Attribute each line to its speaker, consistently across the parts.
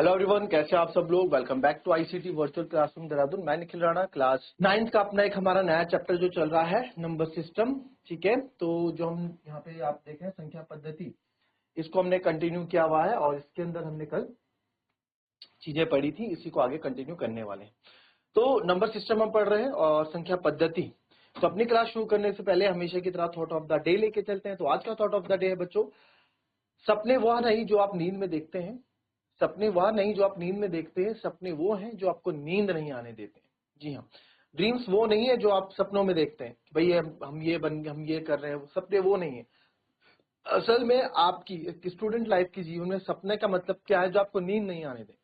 Speaker 1: Hello everyone, कैसे आप सब लोग। Welcome back to ICT virtual classroom Dehradun. मैं निखिल राणा, क्लास 9th का अपना एक हमारा नया चैप्टर जो चल रहा है नंबर सिस्टम। ठीक है, तो जो हम यहाँ पे आप देखें संख्या पद्धति, इसको हमने कंटिन्यू किया हुआ है और इसके अंदर हमने कल चीजें पढ़ी थी, इसी को आगे कंटिन्यू करने वाले हैं। तो नंबर सिस्टम हम पढ़ रहे हैं और संख्या पद्धति। तो अपनी क्लास शुरू करने से पहले हमेशा की तरह थॉट ऑफ द डे लेके चलते हैं। तो आज का थॉट ऑफ द डे है बच्चों, सपने वह नहीं जो आप नींद में देखते हैं। सपने वह नहीं जो आप नींद में देखते हैं, सपने वो हैं जो आपको नींद नहीं आने देते हैं। जी हाँ, ड्रीम्स वो नहीं है जो आप सपनों में देखते हैं कि भाई हम ये कर रहे हैं, सपने वो नहीं है। असल में आपकी स्टूडेंट लाइफ की जीवन में सपने का मतलब क्या है, जो आपको नींद नहीं आने दे।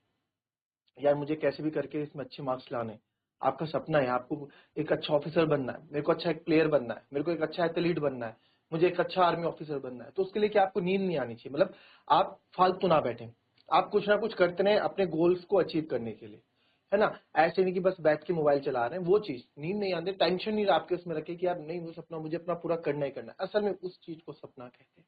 Speaker 1: यार मुझे कैसे भी करके इसमें अच्छे मार्क्स लाने, आपका सपना है। आपको एक अच्छा ऑफिसर बनना है, मेरे को अच्छा एक प्लेयर बनना है, मेरे को एक अच्छा एथलीट बनना है, मुझे एक अच्छा आर्मी ऑफिसर बनना है। तो उसके लिए क्या आपको नींद नहीं आनी चाहिए। मतलब आप फालतू ना बैठे, आप कुछ ना कुछ करते रहे अपने गोल्स को अचीव करने के लिए, है ना। ऐसे नहीं कि बस बैठ के मोबाइल चला रहे हैं, वो चीज नींद नहीं आती। टेंशन नहीं आपके उसमें रखे कि यार नहीं, वो सपना मुझे अपना पूरा करना ही करना है। असल में उस चीज को सपना कहते हैं।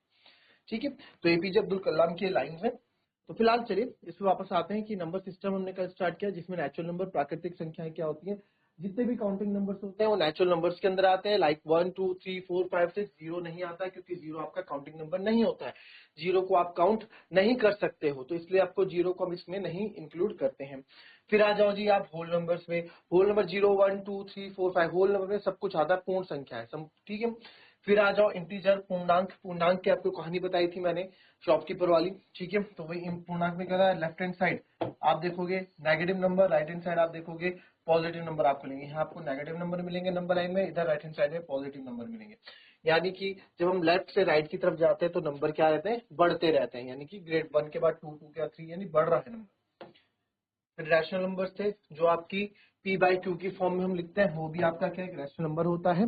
Speaker 1: ठीक है, तो एपीजे अब्दुल कलाम की लाइन है। तो फिलहाल चलिए इस पे वापस आते हैं कि नंबर सिस्टम हमने कल स्टार्ट किया, जिसमें नेचुरल नंबर, प्राकृतिक संख्याएं क्या होती हैं। जितने भी काउंटिंग नंबर्स होते हैं वो नेचुरल नंबर्स के अंदर आते हैं। लाइक 1 2 3 4 5 6। जीरो नहीं आता है क्योंकि जीरो आपका काउंटिंग नंबर नहीं होता है। जीरो को आप काउंट नहीं कर सकते हो, तो इसलिए आपको जीरो को हम इसमें नहीं इंक्लूड करते हैं। फिर आ जाओ जी आप होल नंबर्स में। होल नंबर 0 1 2 3 4 5, होल नंबर में सब कुछ आता है, पूर्ण संख्या है। ठीक है। फिर आ जाओ इंटीजर, पूर्णांक। पूर्णांक की आपको कहानी बताई थी मैंने शॉपकीपर वाली। ठीक है, तो वही पूर्णांक में क्या रहा है, लेफ्ट हैंड साइड आप देखोगे negative number, right hand side आप देखोगे पॉजिटिव नंबर आपको मिलेंगे। यहाँ आपको नेगेटिव नंबर मिलेंगे नंबर लाइन में, इधर राइट हैंड साइड में पॉजिटिव नंबर मिलेंगे। यानी कि जब हम लेफ्ट से राइट की तरफ जाते हैं तो नंबर क्या रहते हैं, बढ़ते रहते हैं। यानी कि ग्रेड 1 के बाद 2, 2 के बाद 3, यानी बढ़ रहा है नंबर। फिर रैशनल नंबर थे जो आपकी p/q की फॉर्म में हम लिखते हैं, वो भी आपका क्या एक रैशनल नंबर होता है।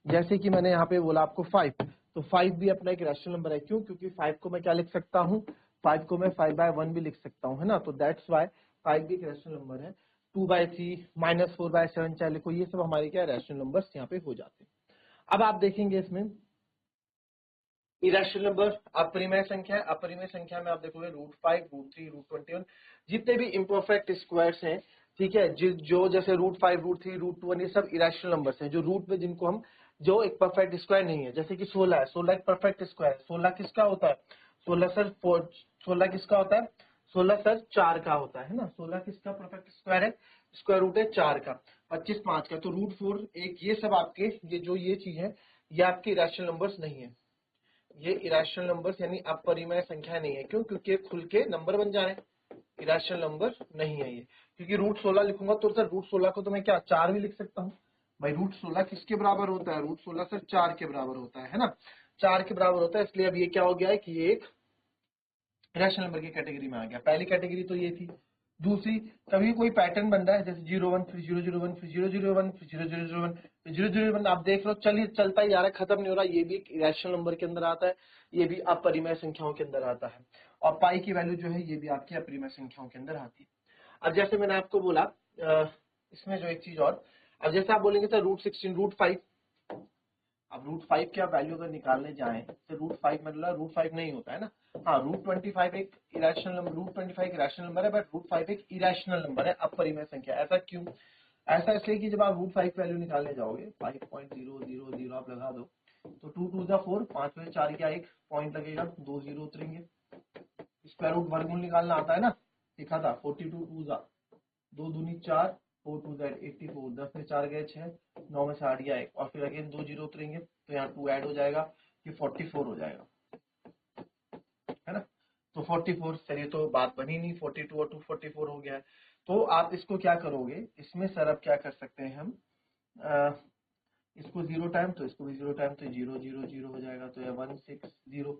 Speaker 1: जैसे कि मैंने यहाँ पे बोला आपको 5, तो 5 भी अपना एक रैशनल नंबर है। क्यों? क्योंकि 5 को मैं क्या लिख सकता हूँ, 5 को मैं 5/1 भी लिख सकता हूँ, है ना। तो दैट्स वाई 5 भी एक रैशनल नंबर है। 2/3 -4/7 चाहे लिखो, ये सब हमारे क्या रैशनल नंबर्स यहाँ पे हो जाते हैं। अब आप देखेंगे इसमें इरेशनल नंबर, अपरिमेय संख्या है। अपरिमेय संख्या में आप देखोगे √5, √3, √21, जितने भी इम्परफेक्ट स्क्वायर्स हैं। ठीक है, जो जैसे √5, √3, √21, ये सब इरेशनल नंबर्स हैं, जो रूट में जिनको हम, जो एक परफेक्ट स्क्वायर नहीं है। जैसे कि 16 है, 16 एक परफेक्ट स्क्वायर है। 16 किसका होता है, 16 सर 16 किसका होता है, 16 सर 4 का होता है ना। 16 किसका परफेक्ट स्क्वायर है, स्क्वायर रूट है 4 का। 25 5 का, तो √4 एक, ये सब आपके ये चीज है, ये आपके इरेशनल नंबर्स नहीं है। ये इरेशनल नंबर्स यानी अपरिमेय संख्या नहीं है। क्यों? क्योंकि खुल के नंबर बन जा रहे हैं, इरेशनल नंबर नहीं है ये। क्योंकि √16 लिखूंगा तो सर √16 को तो मैं क्या 4 भी लिख सकता हूँ। भाई √16 किसके बराबर होता है, √16 सर 4 के बराबर होता है ना। 4 के बराबर होता है, इसलिए अब ये क्या हो गया है कि ये एक रैशनल नंबर की कैटेगरी में आ गया। पहली कैटेगरी तो ये थी। दूसरी, कभी कोई पैटर्न बन रहा है, जैसे 0 1 फिर 0 0 1 फिर 0 0 1 फिर 0 0 0 1 फिर 0 0 1, आप देख लो चलिए चलता ही जा रहा है, खत्म नहीं हो रहा। ये भी एक रैशनल नंबर के अंदर आता है, ये भी अपरिमेय संख्याओं के अंदर आता है। और पाई की वैल्यू जो है ये भी आपकी अपरिमेय संख्याओं के अंदर आती है। अब जैसे मैंने आपको बोला इसमें जो एक चीज और, अब जैसे आप बोलेंगे सर √16, √5, अब √5 की आप वैल्यू अगर निकालने जाएं तो √5 मतलब √5 नहीं होता है ना। हाँ, √25 एक इरेशनल नंबर, √25 एक रैशनल नंबर है, बट √5 एक इरेशनल नंबर है, अपरिमेय संख्या। ऐसा क्यों? ऐसा इसलिए कि जब आप √5 की वैल्यू निकालने जाओगे, 5.000 आप लगा दो, तो 2 2 4, 5 में 4 क्या एक पॉइंट लगेगा, 2 जीरो उतरेंगे। स्क्वायर रूट वर्गमूल निकालना आता है ना, लिखा था 42 2 2 दूनी 4, 4 2 84, 10 में 4 गए 6, 9 में से 8 गया 1, और फिर अगेन 2 जीरो उतरेंगे तो यहाँ 2 ऐड हो जाएगा, ये 44 हो जाएगा, है ना। तो 44, चलिए तो बात बनी नहीं, 42 और 2 44 हो गया है। तो आप इसको क्या करोगे, इसमें सर अब क्या कर सकते हैं हम, इसको 0 टाइम तो इसको भी 0 टाइम, तो 0 0 0 हो जाएगा, तो 1 6 0,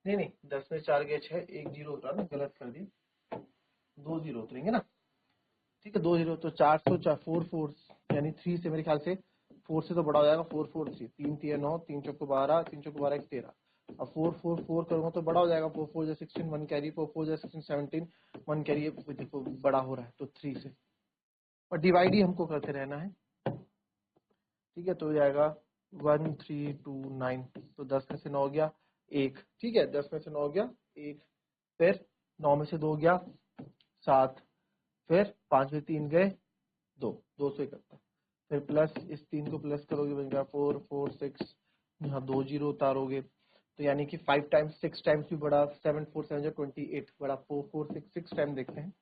Speaker 1: नहीं 10 में 4 गए 6, 1 जीरो उतरा ना, गलत कर दी, 2 जीरो उतरेंगे ना। ठीक है, 2 जीरो, तो 4 4 यानी 3 से, मेरे ख्याल से 4 से तो बड़ा हो जाएगा, 4 4 3, 3 3 9, 3 चौको 12, 3 चौको 12 13। अब 4 4 4 करूंगा तो बड़ा हो जाएगा, 4 4 जा 16, 1 कैरी, 4 4 जा 16 17, 1 कैरी, देखो बड़ा हो रहा है तो 3 से, और डिवाइड ही हमको करते रहना है। ठीक है, तो हो जाएगा 1 3 2 9, तो 10 में से 9 गया 1। ठीक है, 10 में से 9 गया 1। फिर 9 में से 2 गया 7, फिर 5 में 3 गए 2, 271, फिर प्लस इस 3 को प्लस करोगे बन गया 4 4 6, यहाँ 2 जीरो उतारोगे तो यानी कि 5 टाइम्स 6 टाइम्स भी बड़ा, 7 4 7 28 बड़ा 4 4 6 6 टाइम देखते हैं।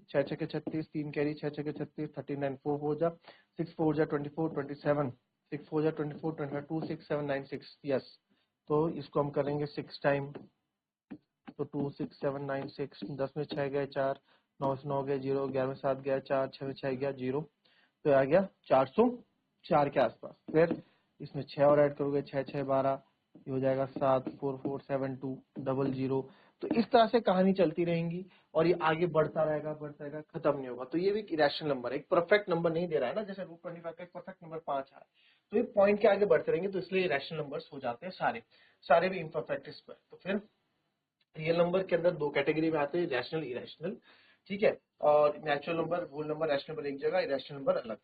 Speaker 1: 6 6 के 36, 3 कैरी 6 6 के 36, 39 4 4 जा 6 4 जा 24 27, 6 4 जा 24 25 2 6 7 9 6, यस। तो इसको हम करेंगे 6 टाइम, तो 2 6 7 9 6, 10 में 6 गए 4, 9 से 9 गए 0, 11 में 7 गया 4, 6 में 6 गया 0, तो आ गया 404 के आसपास। फिर इसमें 6 और ऐड करोगे 6 6 12, ये हो जाएगा 7 4 4 7 2 0 0। तो इस तरह से कहानी चलती रहेंगी और ये आगे बढ़ता रहेगा खत्म नहीं होगा। तो ये भी एक इरेशनल नंबर है, एक परफेक्ट नंबर नहीं दे रहा है ना, जैसे रूट 25 का एक परफेक्ट नंबर 5 है, तो ये पॉइंट के आगे बढ़ते रहेंगे, तो इसलिए इरेशनल नंबर्स हो जाते हैं सारे भी इम्परफेक्ट स्क्वायर। तो फिर रियल नंबर के अंदर 2 कैटेगरी में आते हैं, रैशनल इरेशनल, ठीक है। और natural number, whole number, rational number एक जगह, इरेशनल नंबर अलग।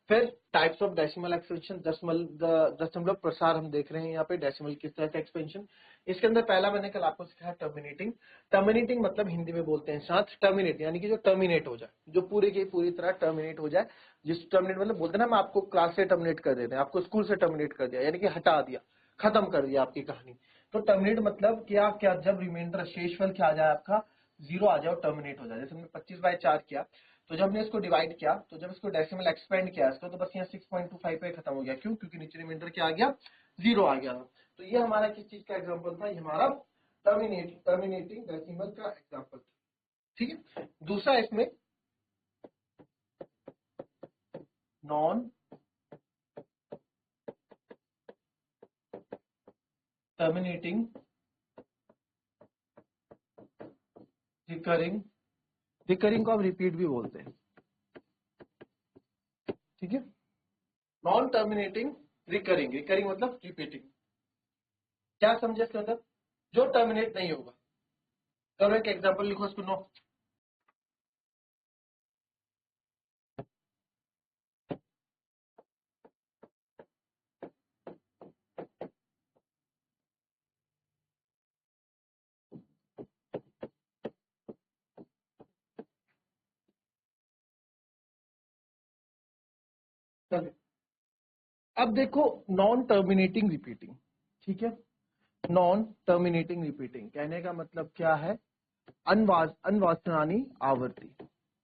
Speaker 1: फिर टाइप्स ऑफ डेसिमल एक्सपेंशन, दशमलव प्रसार हम देख रहे हैं यहाँ पे, डेसिमल किस तरह का एक्सपेंशन। इसके अंदर पहला मैंने कल आपको सिखाया टर्मिनेटिंग। टर्मिनेटिंग मतलब हिंदी में बोलते हैं साथ टर्मिनेट, यानी कि जो टर्मिनेट हो जाए, जो पूरी की पूरी तरह टर्मिनेट हो जाए। जिस टर्मिनेट मतलब बोलते हैं ना, हम आपको क्लास से टर्मिनेट कर देते हैं, आपको स्कूल से टर्मिनेट कर दिया, यानी कि हटा दिया, खत्म कर दिया आपकी कहानी। तो टर्मिनेट मतलब क्या, क्या जब रिमाइंडर शेषफल क्या आ जाए आपका 0 आ जाए और टर्मिनेट हो जाए। जैसे हमने 25/4 किया, तो जब हमने इसको डिवाइड किया, तो जब इसको डेसिमल एक्सपेंड किया इसको, तो बस यहाँ 6.25 पे खत्म हो गया। क्यों? क्योंकि नीचे रिमाइंडर क्या आ गया 0 आ गया। तो ये हमारा किस चीज का एग्जाम्पल था, ये हमारा टर्मिनेटिंग डेसिमल का एग्जाम्पल था, ठीक है। दूसरा इसमें नॉन टर्मिनेटिंग रिकरिंग, रिकरिंग को आप रिपीट भी बोलते हैं, ठीक है। नॉन टर्मिनेटिंग रिकरिंग, रिकरिंग मतलब रिपीटिंग। क्या समझे इसके अंदर? जो टर्मिनेट नहीं होगा। चलो एक एग्जांपल लिखो इसको, नो अब देखो, नॉन टर्मिनेटिंग रिपीटिंग, ठीक है। नॉन टर्मिनेटिंग रिपीटिंग कहने का मतलब क्या है, अनवासनानी आवर्ती,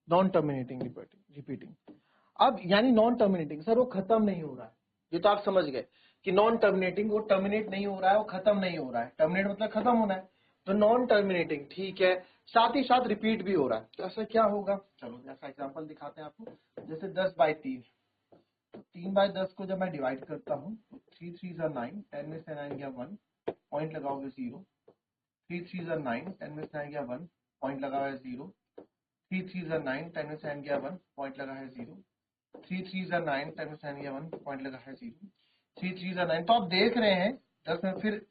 Speaker 1: नॉन टर्मिनेटिंग रिपीटिंग। अब यानी नॉन टर्मिनेटिंग सर वो खत्म नहीं हो रहा है, ये तो आप समझ गए कि नॉन टर्मिनेटिंग वो टर्मिनेट नहीं हो रहा है, वो खत्म नहीं हो रहा है। टर्मिनेट मतलब खत्म होना है, तो नॉन टर्मिनेटिंग, ठीक है। साथ ही साथ रिपीट भी हो रहा है, तो ऐसा क्या होगा, चलो ऐसा एग्जांपल दिखाते हैं आपको। जैसे 10/3, तो 3/10 को जब मैं डिवाइड करता हूँ, तो 3 3 9, 10 में से 9 गया 1, पॉइंट लगाओगे 0। 3 3 9, 10 में से 9 गया 1, पॉइंट लगा है 0। 3 3 9, 10 में से 9 गया 1, पॉइंट लगा है 0। 3 3 9, 10 में से 9 गया 1, पॉइंट लगा है 0। 3 3 9, तो आप देख रहे हैं 10 में फिर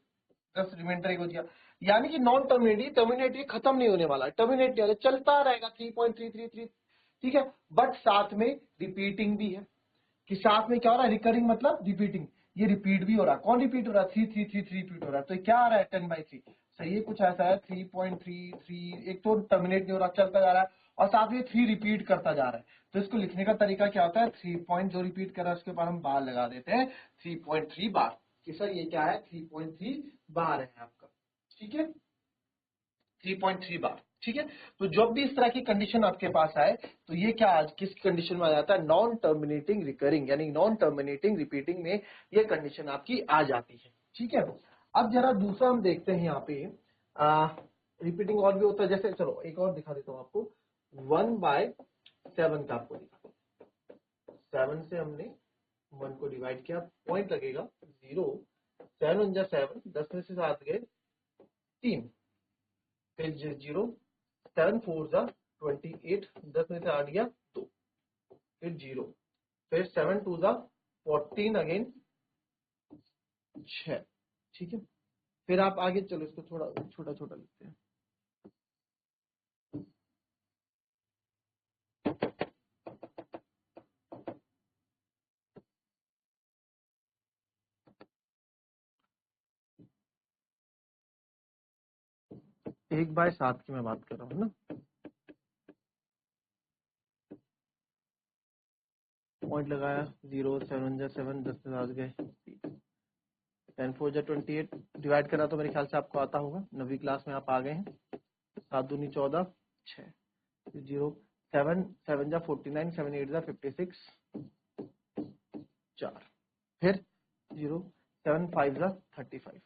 Speaker 1: 10 रिमाइंडर एक हो गया, यानी कि नॉन टर्मिनेटिव, टर्मिनेटिव खत्म नहीं होने वाला, टर्मिनेट नहीं होगा, चलता रहेगा 3.333, ठीक है। बट साथ में रिपीटिंग भी है, कि साथ में क्या हो रहा है, रिकरिंग मतलब रिपीटिंग, ये रिपीट भी हो रहा है। कौन रिपीट हो रहा है, 3 रिपीट हो रहा है। तो क्या आ रहा है 10/3, सही है, कुछ ऐसा है 3.33, एक तो टर्मिनेट नहीं हो रहा, चलता जा रहा है, और साथ में 3 रिपीट करता जा रहा है। तो इसको लिखने का तरीका क्या होता है, 3 पॉइंट जो रिपीट कर रहा है उसके ऊपर हम बार लगा देते हैं 3.3 बार, कि सर ये क्या है 3.3 बार है आपका, ठीक है, 3.3 बार, ठीक है। तो जब भी इस तरह की कंडीशन आपके पास आए, तो ये क्या आज किस कंडीशन में आ जाता है, नॉन टर्मिनेटिंग रिकरिंग, यानी नॉन टर्मिनेटिंग रिपीटिंग में ये कंडीशन आपकी आ जाती है, ठीक है। अब जरा दूसरा हम देखते हैं यहाँ पे, रिपीटिंग और भी होता है, जैसे चलो एक और दिखा देता हूँ आपको, 1/7 का आपको दिखा, 7 से हमने 1 को डिवाइड किया, पॉइंट लगेगा 0, 7 × 7, 10 में से 7 गए 3, फिर 0, 7 4 28, 10 में से 8 गया 2, फिर 0, फिर 7 2 14 अगेन 6, ठीक है। फिर आप आगे चलो, इसको थोड़ा छोटा छोटा लिखते हैं। 1/7 की मैं बात कर रहा हूँ ना। पॉइंट लगाया 0, 7 जा 7, 10 से 7 गए 10 4 जा 28, डिवाइड करा तो मेरे ख्याल से आपको आता होगा, 9वीं क्लास में आप आ गए हैं। 7 दूनी 14, 6 0 7 7 जा 49, 7 8 जा 56 4, फिर 0 7 5 जा 35,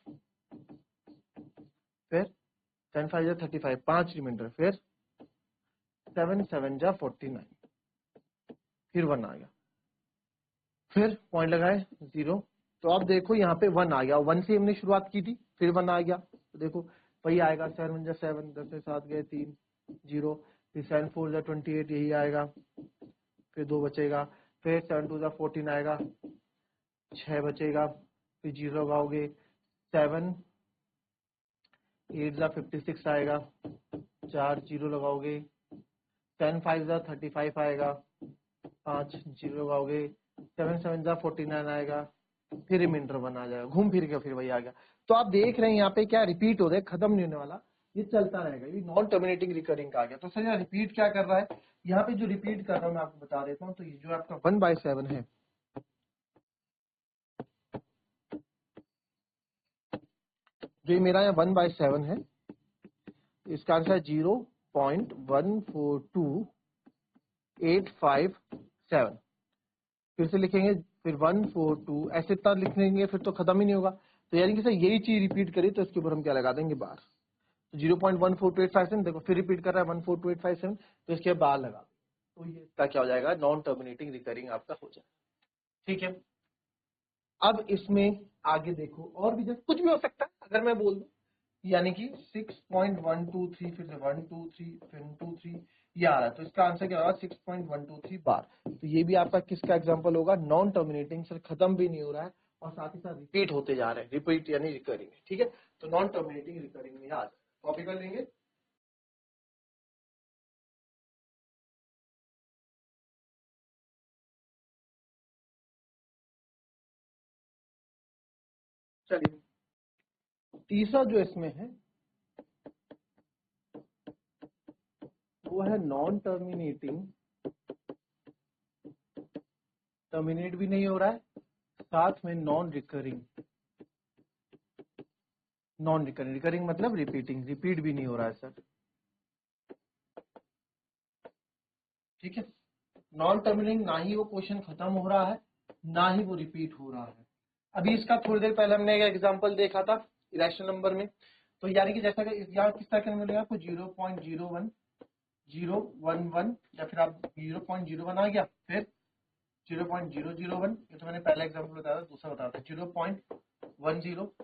Speaker 1: फिर 7 5 जा 35, 5 रिमाइंडर, फिर 7 7 जा 49, फिर 1 आ गया, फिर पॉइंट लगाए 0। तो अब देखो यहाँ पे 1 आ गया, 1 से हमने शुरुआत की थी, फिर 1 आ गया, तो देखो वही आएगा 7 जा 7, 10 से 7 गए 3 0, फिर 7 4 जा 28, यही आएगा, फिर 2 बचेगा, फिर 7 2 जा 14 आएगा, 6 बचेगा, फिर 0 लगाओगे, 7 8 जा 56 आएगा, 4 0 लगाओगे, 10 5 जा 35 आएगा, 5 0 लगाओगे, 7 7 जा 49 आएगा, फिर रिमाइंडर 1 आ जाएगा, घूम फिर के फिर वही आ गया। तो आप देख रहे हैं यहाँ पे क्या रिपीट हो रहा है, खत्म नहीं होने वाला, ये चलता रहेगा, ये नॉन टर्मिनेटिंग रिकरिंग का आ गया। तो सर यहाँ रिपीट क्या कर रहा है, यहाँ पे जो रिपीट कर रहा हूँ मैं आपको बता देता हूँ। तो ये जो आपका 1/7 है, जो मेरा यहाँ 1/7 है, इसका आंसर है 0.142857। फिर से लिखेंगे, फिर 142, ऐसे इतना लिख लेंगे फिर तो खत्म ही नहीं होगा। तो यानी कि सर यही चीज रिपीट करी तो इसके ऊपर हम क्या लगा देंगे, बार। तो 0.14287, देखो फिर रिपीट कर रहा है 14287, तो इसके बार लगा, तो ये इसका क्या हो जाएगा, नॉन टर्मिनेटिंग रिकरिंग आपका हो जाएगा। ठीक है, अब इसमें आगे देखो और भी जैसे कुछ भी हो सकता है, अगर मैं बोल दूं यानी कि 6.123, फिर से 123, फिर 23, ये आ रहा है, तो इसका आंसर क्या होगा, 6.123 बार। तो ये भी आपका किसका एग्जांपल होगा, नॉन टर्मिनेटिंग, सर खत्म भी नहीं हो रहा है और साथ ही साथ रिपीट होते जा रहे हैं, रिपीट यानी रिकरिंग। ठीक है, तो नॉन टर्मिनेटिंग रिकरिंग में आ जाए, कॉपी कर लेंगे। चलिए, तीसरा जो इसमें है वो है नॉन टर्मिनेटिंग, टर्मिनेट भी नहीं हो रहा है, साथ में non recurring. Non recurring, recurring मतलब रिपीटिंग, रिपीट भी नहीं हो रहा है सर। ठीक है, नॉन टर्मिनेटिंग, ना ही वो क्वेश्चन खत्म हो रहा है, ना ही वो रिपीट हो रहा है। अभी इसका थोड़ी देर पहले हमने एक एग्जांपल देखा था इरेशनल नंबर में। तो यानी कि जैसा कि यहाँ किस तरह का मिलेगा आपको, 0.01 011, या फिर आप 0.01 आ गया, फिर 0.001, ये तो मैंने पहला एग्जाम्पल बताया था, दूसरा बताया था 0.10,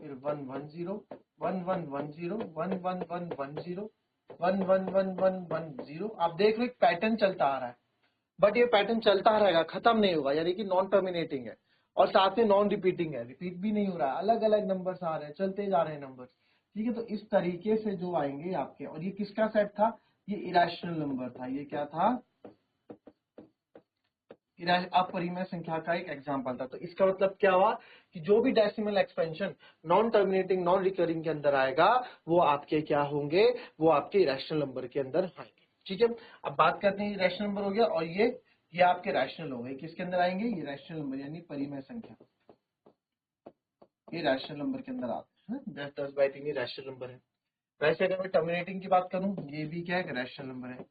Speaker 1: फिर 110, 1110, 11110, 11110। आप देख लो एक पैटर्न चलता आ रहा है, बट ये पैटर्न चलता रहेगा, खत्म नहीं होगा, यानी कि नॉन टर्मिनेटिंग है और साथ में नॉन रिपीटिंग है, रिपीट भी नहीं हो रहा है, अलग अलग नंबर्स आ रहे हैं, चलते जा रहे हैं नंबर। ठीक है, तो इस तरीके से जो आएंगे आपके, और ये किसका सेट था, ये इरेशनल नंबर था, ये क्या था, अपरिमेय संख्या का एक एग्जांपल था। तो इसका मतलब क्या हुआ कि जो भी decimal expansion non terminating non recurring के अंदर आएगा, वो आपके क्या होंगे, वो आपके इरेशनल नंबर के अंदर आएंगे। ठीक है, अब बात करते हैं, रैशनल नंबर हो गया, और ये आपके रैशनल हो गए, किसके अंदर आएंगे, ये रैशनल नंबर यानी परिमेय संख्या, ये रैशनल नंबर के अंदर आते हैं। 10/3 रैशनल नंबर है। वैसे अगर मैं टर्मिनेटिंग की बात करूं, ये भी क्या है, रैशनल नंबर है।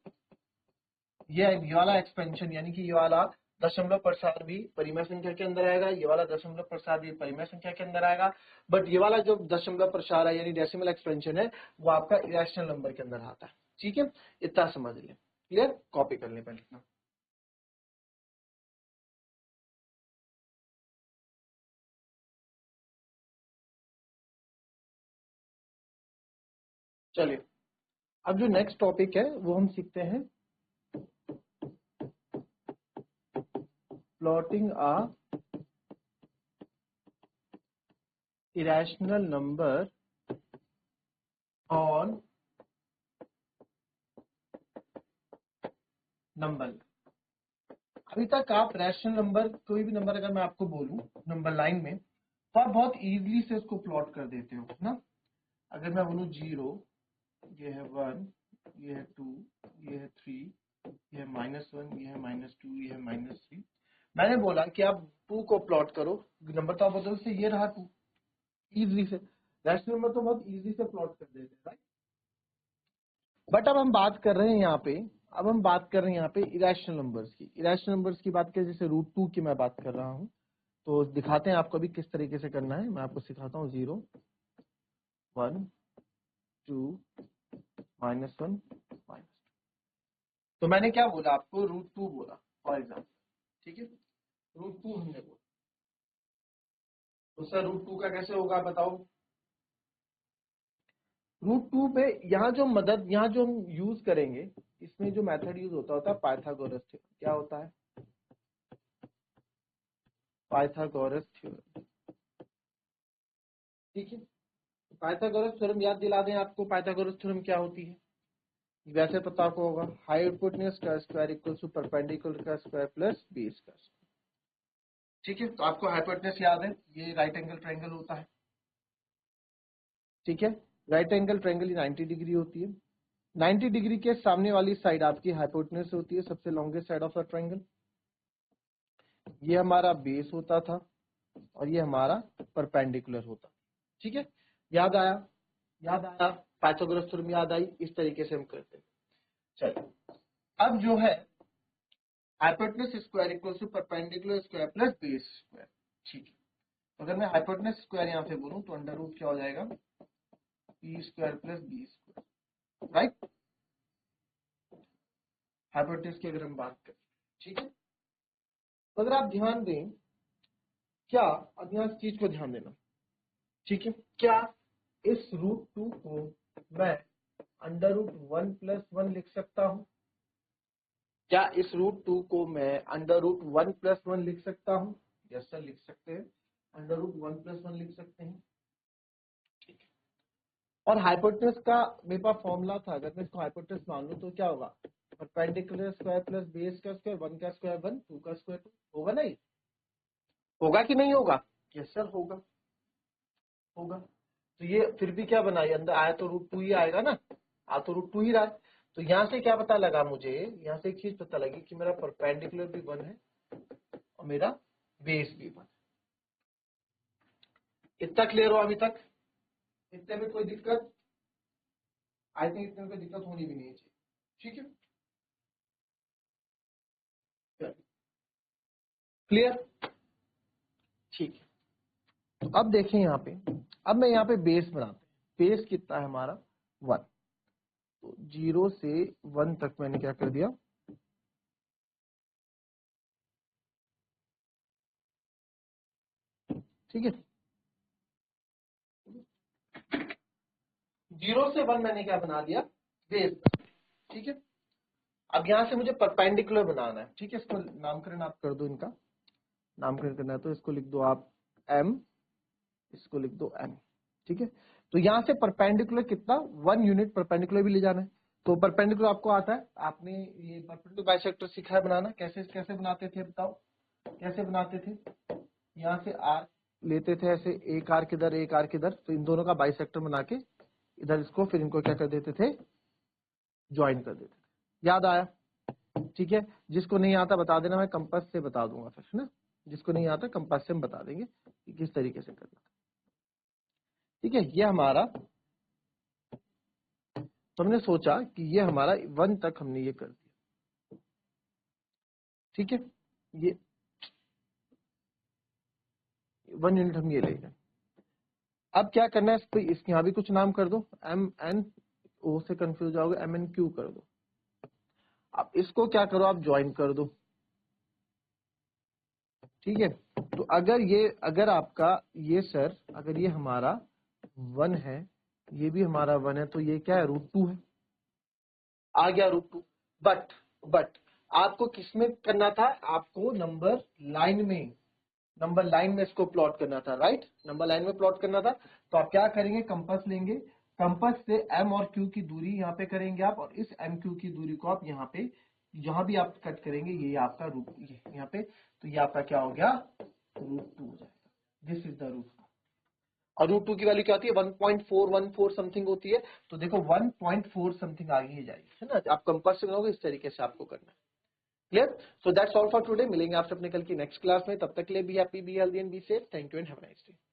Speaker 1: ये वाला एक्सपेंशन यानी कि ये वाला दशमलव प्रसाद भी परिमेय संख्या के अंदर आएगा, ये वाला दशमलव प्रसाद भी परिमेय संख्या के अंदर आएगा, बट ये वाला जो दशमलव प्रसाद है यानी डेसिमल एक्सपेंशन है, वो आपका इरेशनल नंबर के अंदर आता है। ठीक है, इतना समझ लें, क्लियर, कॉपी कर लें पहले इतना। चलिए, अब जो नेक्स्ट टॉपिक है वो हम सीखते हैं, plotting a irrational number on number. अभी तक आप रैशनल नंबर, कोई भी नंबर अगर मैं आपको बोलूं नंबर लाइन में, तो आप बहुत इजीली से उसको प्लॉट कर देते हो ना। अगर मैं बोलूं 0, ये है 1, ये है 2, ये है 3, ये है -1, ये है -2, ये है -3। मैंने बोला कि आप 2 को प्लॉट करो, नंबर तो आप बदल से ये रहा 2, इजली से रैशनल नंबर तो बहुत इजी से प्लॉट कर देते हैं, राइट। बट अब हम बात कर रहे हैं यहाँ पे, अब हम बात कर रहे हैं यहाँ पे इरेशनल नंबर्स की। इरेशनल नंबर्स की बात करें, जैसे √2 की मैं बात कर रहा हूँ, तो दिखाते हैं आपको अभी किस तरीके से करना है। मैं आपको सिखाता हूँ। 0, 1, 2, -1, -2। तो मैंने क्या बोला आपको, √2 बोला फॉर एग्जाम्पल, ठीक है। √2 हमने बोला, तो सर √2 का कैसे होगा बताओ। √2 पे यहाँ जो मदद, यहाँ जो हम यूज करेंगे, इसमें जो मेथड यूज होता है पाइथागोरस थ्योरम। क्या होता है? पाइथागोरस थ्योरम, ठीक है। पाइथागोरस थ्योरम याद दिला दें आपको, पाइथागोरस थ्योरम क्या होती है, वैसे पता आपको होगा। हाइपोटेन्यूज का स्क्वायर इक्वल टू परपेंडिकुलर का स्क्वायर प्लस बेस का स्क्वायर, ठीक है। तो आपको हाइपोटेन्यूज याद है, ये राइट एंगल ट्रायंगल होता है, ठीक है। राइट एंगल ट्रायंगल 90 डिग्री होती है। 90 डिग्री के सामने वाली साइड आपकी हाइपोटेन्यूज होती है, सबसे longest side of the triangle. ये हमारा बेस होता था और ये हमारा परपेंडिकुलर होता, ठीक है। याद आया? याद आया? पाइथागोरस थ्योरम याद आई? इस तरीके से हम करते हैं। चलिए, अब जो है hypotenuse square equal to perpendicular square plus base square, ठीक है। तो अगर मैं हाइपोटेन्यूज स्क्वायर यहाँ पे बोलूं तो अंडर रूट क्या हो जाएगा, P square plus B square, right. Hypotenuse की अगर हम बात करें, ठीक है। तो अगर आप ध्यान दें, क्या, अब यहाँ इस चीज को ध्यान देना, ठीक है। क्या इस √2 को मैं √1+1 लिख सकता हूं? क्या इस √2 को मैं √1+1 लिख सकता हूं? यस सर, लिख सकते हैं, √1+1 लिख सकते हैं, ठीक है। और हाइपोटेन्यूज का मेरे पास फॉर्मूला था, अगर मैं इसको हाइपोटेन्यूज मान लूं तो क्या होगा, परपेंडिकुलर स्क्वायर प्लस बेस का स्क्वायर, 1 का स्क्वायर 1, 2 का स्क्वायर 2, होगा नहीं? होगा कि नहीं होगा? यस सर, होगा, होगा। तो ये फिर भी क्या बनाई, अंदर आया तो √2 ही आएगा ना, आ तो √2 ही रहा है। तो यहाँ से क्या पता लगा मुझे, यहाँ से एक चीज पता लगी कि मेरा परपेंडिकुलर भी 1 है और मेरा बेस भी 1। इतना क्लियर हो अभी तक? इतने में कोई दिक्कत? आई थिंक इतने में कोई दिक्कत होनी भी नहीं चाहिए, ठीक है। क्लियर? ठीक है। तो अब देखें यहाँ पे, अब मैं यहाँ पे बेस बनाते हैं। बेस कितना है हमारा? 1। तो 0 से 1 तक मैंने क्या कर दिया, ठीक है। 0 से 1 मैंने क्या बना दिया, बेस, ठीक है। अब यहाँ से मुझे परपेंडिकुलर बनाना है, ठीक है। इसको नामकरण आप कर दो, इनका नामकरण करना है तो इसको लिख दो आप m, इसको लिख दो n, ठीक है। तो यहाँ से परपेंडिकुलर कितना, 1 यूनिट परपेंडिकुलर भी ले जाना है। तो परपेंडिकुलर आपको आता है, आपने ये परपेंडिकुलर बाइसेक्टर सीखा है बनाना, कैसे कैसे बनाते थे बताओ, कैसे बनाते थे। यहाँ से आर्क लेते थे ऐसे, एक आर्क इधर एक आर्क इधर, तो इन दोनों का बाइसेक्टर बना के इधर इसको, फिर इनको क्या कर देते थे, ज्वाइन कर देते थे। याद आया? ठीक है। जिसको नहीं आता बता देना, मैं कंपास से बता दूंगा फिर, है ना। जिसको नहीं आता कंपास से हम बता देंगे कि किस तरीके से करना, ठीक है। ये हमारा, तो हमने सोचा कि ये हमारा 1 तक हमने ये कर दिया, ठीक है। ये 1 यूनिट हम ये ले गए। अब क्या करना है, इसके यहाँ भी कुछ नाम कर दो, MN, O से कंफ्यूज आओगे, MNQ कर दो। अब इसको क्या करो, आप ज्वाइन कर दो, ठीक है। तो अगर आपका ये सर, अगर ये हमारा 1 है, ये भी हमारा 1 है, तो ये क्या है, √2 है, आ गया √2। बट आपको किसमें करना था, आपको नंबर लाइन में, नंबर लाइन में इसको प्लॉट करना था, राइट। नंबर लाइन में प्लॉट करना था। तो आप क्या करेंगे, कंपास लेंगे, कंपास से M और Q की दूरी यहाँ पे करेंगे आप, और इस MQ की दूरी को आप यहाँ पे, जहां भी आप कट करेंगे, ये आपका रूट, यहाँ पे, तो ये आपका क्या हो गया, √2 हो जाएगा। This is the √2। और रूट 2 की वैल्यू क्या होती है 1.414 समथिंग होती है, तो देखो 1.4 समथिंग आगे ही जाएगी, है ना। आप कंपास से बनाओगे इस तरीके से आपको करना है। Clear? So that's all for today. मिलेंगे आपसे अपने कल की नेक्स्ट क्लास में, तब तक के लिए be happy, be healthy and be safe. Thank you and have a nice day.